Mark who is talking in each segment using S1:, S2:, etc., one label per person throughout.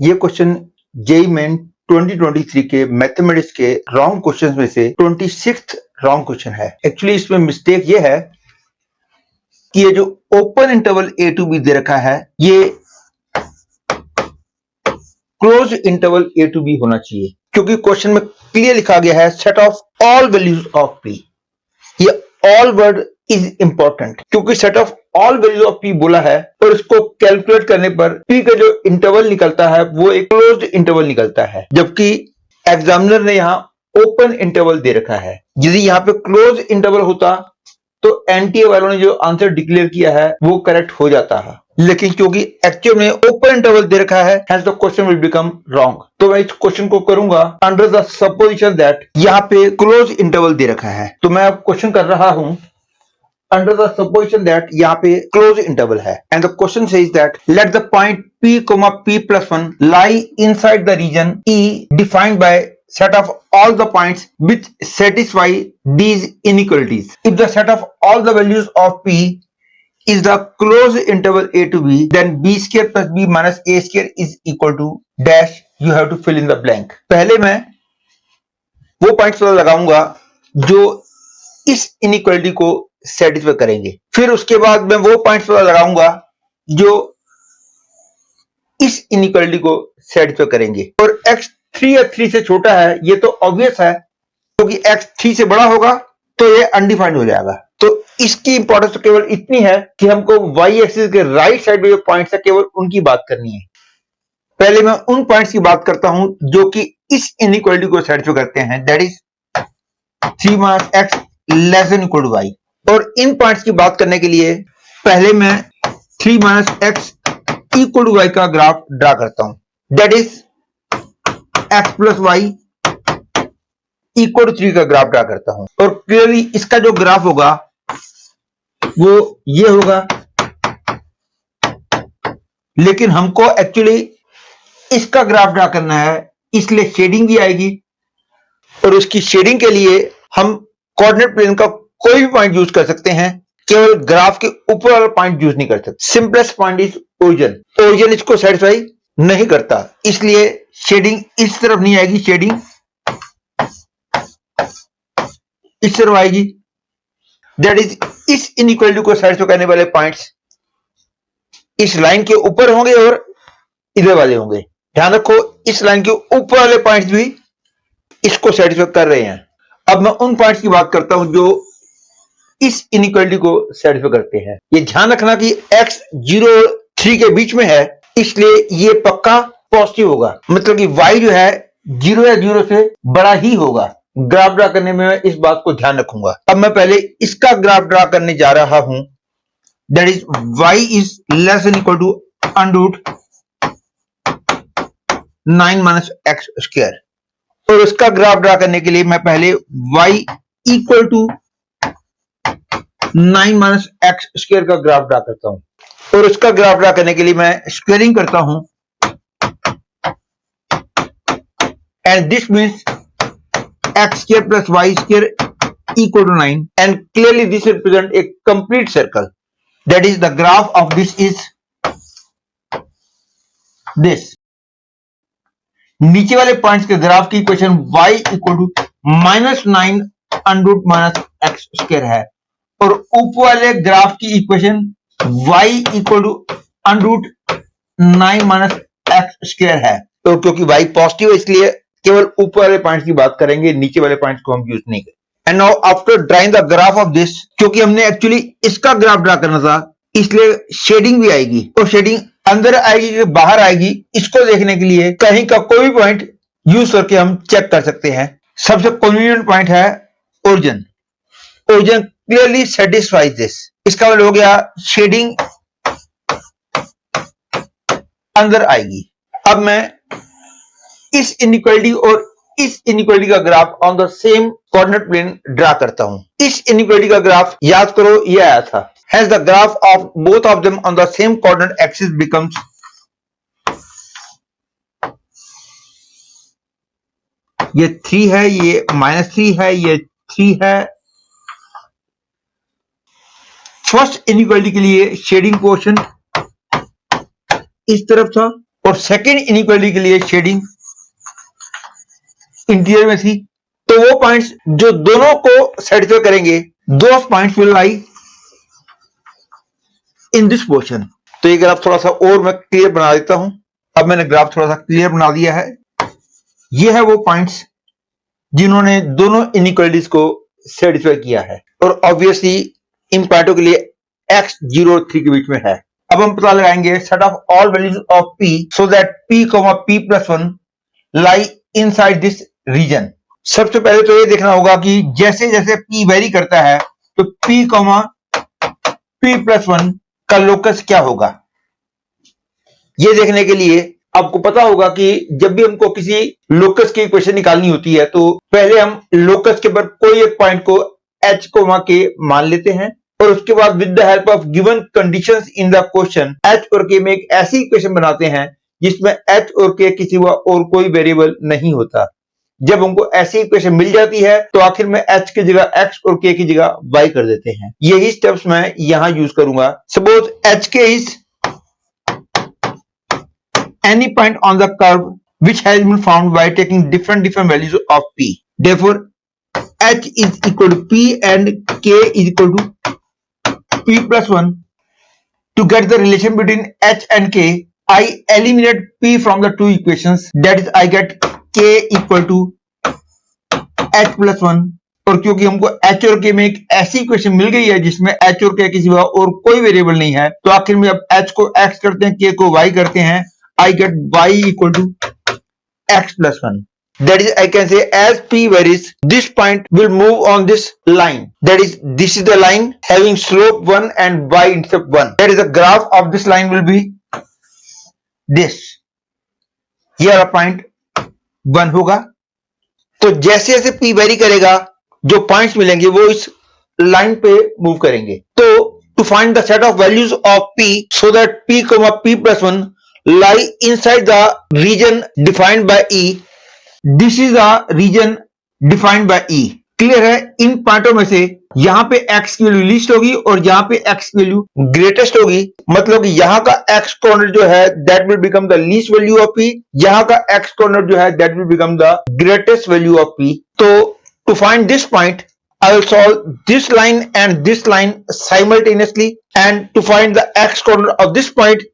S1: ये question JEE main 2023 के mathematics के रॉन्ग क्वेश्चंस में से 26th रॉन्ग क्वेश्चन है। एक्चुअली इसमें मिस्टेक ये है कि ये जो open interval a to b दे रखा है ये close interval a to b होना चाहिए, क्योंकि क्वेश्चन में क्लियर लिखा गया है set of all values of p. ये ऑल वर्ड इज इंपॉर्टेंट क्योंकि set of all values of p बोला है और इसको कैलकुलेट करने पर पी का जो इंटरवल निकलता है वो एक क्लोज्ड इंटरवल निकलता है, जबकि एग्जामिनर ने यहाँ ओपन इंटरवल दे रखा है। यदि यहाँ पे क्लोज इंटरवल होता तो एनटीए वालों ने जो आंसर डिक्लेयर किया है वो करेक्ट हो जाता है, लेकिन क्योंकि एक्चुअल में ओपन इंटरवल दे रखा है hence the question will become wrong. तो मैं इस क्वेश्चन को करूंगा अंडर द सपोजिशन दैट यहाँ पे क्लोज इंटरवल दे रखा है। तो मैं अब क्वेश्चन कर रहा हूं under the supposition that यहाँ पे close interval है and the question says that let the point p comma p plus 1 lie inside the region E defined by set of all the points which satisfy these inequalities. If the set of all the values of p is the closed interval a to b, then b square plus b minus a square is equal to dash. You have to fill in the blank. पहले मैं वो points लगाऊंगा जो इस inequality को satisfy करेंगे, फिर उसके बाद मैं वो पॉइंट्स पता लगाऊंगा जो इस इनइक्वालिटी को सेटिस्फाई करेंगे। और x3 या 3 से छोटा है ये तो ऑब्वियस है, क्योंकि x 3 से बड़ा होगा तो ये अनडिफाइंड हो जाएगा। तो इसकी इंपॉर्टेंस तो केवल इतनी है कि हमको y एक्सिस के राइट साइड में जो पॉइंट्स है केवल उनकी बात करनी है। पहले मैं उन पॉइंट्स की बात करता हूं जो कि इस इनइक्वालिटी को सेटिस्फाई करते हैं, that is 3 minus x less than equal to y। और इन पॉइंट्स की बात करने के लिए पहले मैं 3 minus x equal to y का ग्राफ ड्रा करता हूं, that is x plus y equal to 3 का ग्राफ ड्रा करता हूं। और क्लियरली इसका जो ग्राफ होगा वो ये होगा, लेकिन हमको एक्चुअली इसका ग्राफ ड्रा करना है, इसलिए शेडिंग भी आएगी और उसकी शेडिंग के लिए हम कोऑर्डिनेट प्लेन का कोई भी पॉइंट यूज कर सकते हैं, केवल ग्राफ के ऊपर वाला पॉइंट यूज नहीं कर सकते। Simplest point is origin. Origin इसको सेटिस्फाई नहीं करता, इसलिए शेडिंग इस तरफ नहीं आएगी, शेडिंग इस तरफ आएगी। दैट इज इस इनइक्वालिटी को सेटिस्फाई करने वाले पॉइंट्स इस लाइन के ऊपर होंगे और इधर वाले होंगे। ध्यान रखो इस लाइन के ऊपर वाले पॉइंट्स भी इसको सेटिस्फाई कर रहे हैं। अब मैं उन पॉइंट्स की बात करता हूं जो इस इनइक्वालिटी को सेटिस्फाई करते हैं। ये ध्यान रखना कि x 0 और 3 के बीच में है, इसलिए ये पक्का पॉजिटिव होगा, मतलब कि y जो है 0 या 0 से बड़ा ही होगा। ग्राफ ड्रा करने में मैं इस बात को ध्यान रखूंगा। अब मैं पहले इसका ग्राफ ड्रा करने जा रहा हूं, that is y is less than equal to under 9 minus x square. और उसका ग्राफ ड्रा करने के लिए मैं पहले y equal to 9 minus x square का ग्राफ ड्रा करता हूं। और उसका ग्राफ ड्रा करने के लिए मैं स्क्वायरिंग करता हूं, and this means x square plus y square equal to 9, and clearly this represent a complete circle. That is the graph of this is this. नीचे वाले पॉइंट्स के ग्राफ की equation y equal to -9 under minus x square है, और ऊपर वाले graph की equation y equal to under 9 minus x square है। तो क्योंकि y पॉजिटिव है इसलिए केवल ऊपर वाले पॉइंट्स की बात करेंगे, नीचे वाले पॉइंट्स को हम यूज नहीं करेंगे। And now after drawing the graph of this, क्योंकि हमने एक्चुअली इसका ग्राफ ड्रा करना था इसलिए शेडिंग भी आएगी, और शेडिंग अंदर आएगी कि बाहर आएगी इसको देखने के लिए कहीं का कोई भी पॉइंट यूज करके हम चेक कर सकते हैं। सबसे कन्वीनियंट पॉइंट है origin. Origin clearly satisfies this. इसका मतलब हो गया शेडिंग अंदर आएगी। अब मैं इस इनइक्वालिटी और इस इनइक्वालिटी का graph on the same coordinate plane draw करता हूं। इस इनइक्वालिटी का ग्राफ याद करो ये आया था, hence the graph of both of them on the same coordinate axis becomes ये 3 है, ये -3 है, ये 3 है। फर्स्ट इनइक्वालिटी के लिए शेडिंग पोर्शन इस तरफ था और सेकेंड इनइक्वालिटी के लिए शेडिंग इंटीरियर में थी। तो वो पॉइंट्स जो दोनों को सेटिस्फाई करेंगे, those points will lie in this portion. तो ये ग्राफ थोड़ा सा और मैं क्लियर बना देता हूं। अब मैंने ग्राफ थोड़ा सा क्लियर बना दिया है। ये है वो पॉइंट्स जिन्होंने दोनों इनइक्वालिटीज को सेटिस्फाई किया है, और ऑब्वियसली इन पॉइंटों के लिए x 0 और 3 के बीच में है। अब हम पता लगाएंगे set of all values of p so that p, p+1 lie inside this region. सबसे पहले तो ये देखना होगा कि जैसे जैसे p वेरी करता है तो p, p+1 का लोकस क्या होगा। ये देखने के लिए आपको पता होगा कि जब भी हमको किसी लोकस की इक्वेशन निकालनी होती है तो पहले हम लोकस के ऊपर कोई एक पॉइंट को h, k मान लेते हैं, और उसके बाद with the help of given conditions in the question h और k में एक ऐसी इक्वेशन बनाते हैं जिसमें h और k के सिवा और कोई वेरिएबल नहीं होता। जब हमको ऐसी इक्वेशन मिल जाती है तो आखिर में h की जगह x और k की जगह y कर देते हैं। यही स्टेप्स मैं यहां यूज करूंगा। Suppose hk is any point on the curve which has been found by taking different values of p. Therefore, h is equal to p and k is equal to p+1. To get the relation between h and k, I eliminate p from the two equations. That is, I get k equal to h+1. और क्योंकि हमको h और k में एक ऐसी equation मिल गई है जिसमें h और k के सिवा और कोई वेरिएबल नहीं है, तो आखिर में अब h को x करते हैं, k को y करते हैं, I get y equal to x+1. That is, I can say as p varies, this point will move on this line. That is, this is the line having slope 1 and y-intercept 1. That is, the graph of this line will be this. Here a point 1 होगा। तो जैसे जैसे p very करेगा, जो points मिलेंगे वो इस line पे मूव करेंगे। तो to find the set of values of p so that p, p+1 lie inside the region defined by E. This is the region defined by E. Clear है? इन पॉइंटों में से यहां पे x की वैल्यू लीस्ट होगी और यहां पे x की वैल्यू ग्रेटेस्ट होगी। मतलब यहां का x कोऑर्डिनेट जो है that will become the least value of p, यहां का x कोऑर्डिनेट जो है that will become the greatest value of p। तो to find this point I will solve this line and this line simultaneously, and to find the x coordinate of this point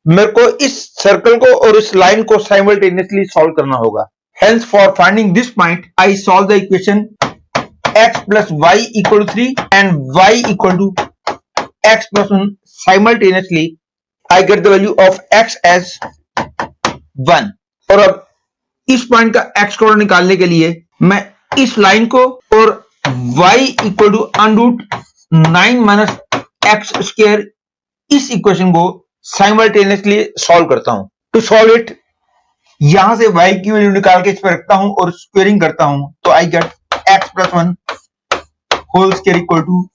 S1: मेरे को इस circle को और इस line को simultaneously solve करना होगा। Hence, for finding this point, I solve the equation x plus y equal to 3 and y equal to x plus 1 simultaneously. I get the value of x as 1. और अब इस point का x coordinate निकालने के लिए मैं इस line को और y equal to √9 minus x square इस इक्वेशन को साइमल्टेनियसली सॉल्व करता हूं। टू सॉल्व इट, यहां से y की वैल्यू निकाल के इस पर रखता हूं और स्क्वेयरिंग करता हूं, तो I get x+1 whole square equal to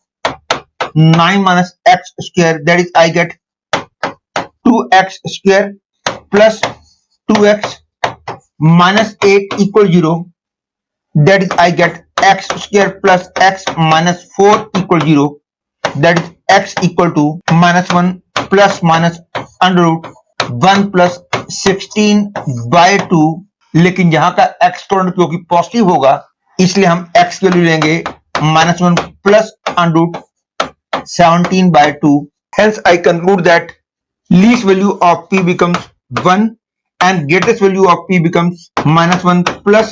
S1: 9 minus x square, that is I get 2x square plus 2x minus 8 equal 0, that is I get x square plus x minus 4 equal 0, that is x equal to -1 plus minus under root 1 plus 16/2। लेकिन यहां का x coordinate क्योंकि positive होगा इसलिए हम x की value लेंगे -1 plus under root 17/2। Hence I conclude that least value of p becomes 1 and greatest value of p becomes -1 plus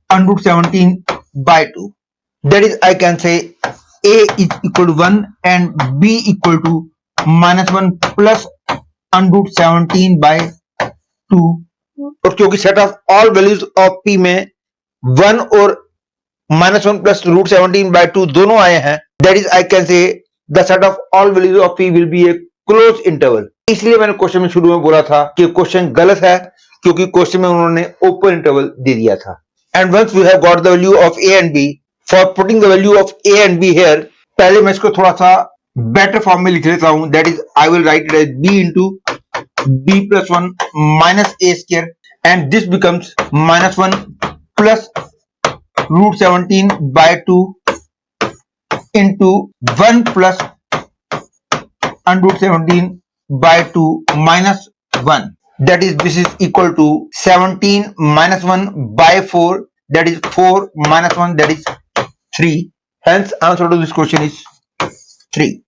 S1: under root 17/2। That is, I can say a is equal to 1 and b equal to -1 plus under root 17/2। और क्योंकि set of all values of p में 1 और -1 plus √17/2 दोनों आए हैं, that is I can say the set of all values of p will be A close interval. इसलिए मैंने question में शुरू में बोला था कि क्वेश्चन गलत है क्योंकि क्वेश्चन में उन्होंने ओपन इंटरवल दे दिया था। And once we have got the value of a and b, for putting the value of a and b here, पहले मैं इसको थोड़ा सा बेटर फॉर्म में लिख लेता हूं। That is I will write it as b into b+1 minus a square, and this becomes -1 plus √17/2 into 1 plus under root 17/2 minus 1. That is, this is equal to 17 minus 1 by 4. That is 4 minus 1. That is 3. Hence, answer to this question is 3.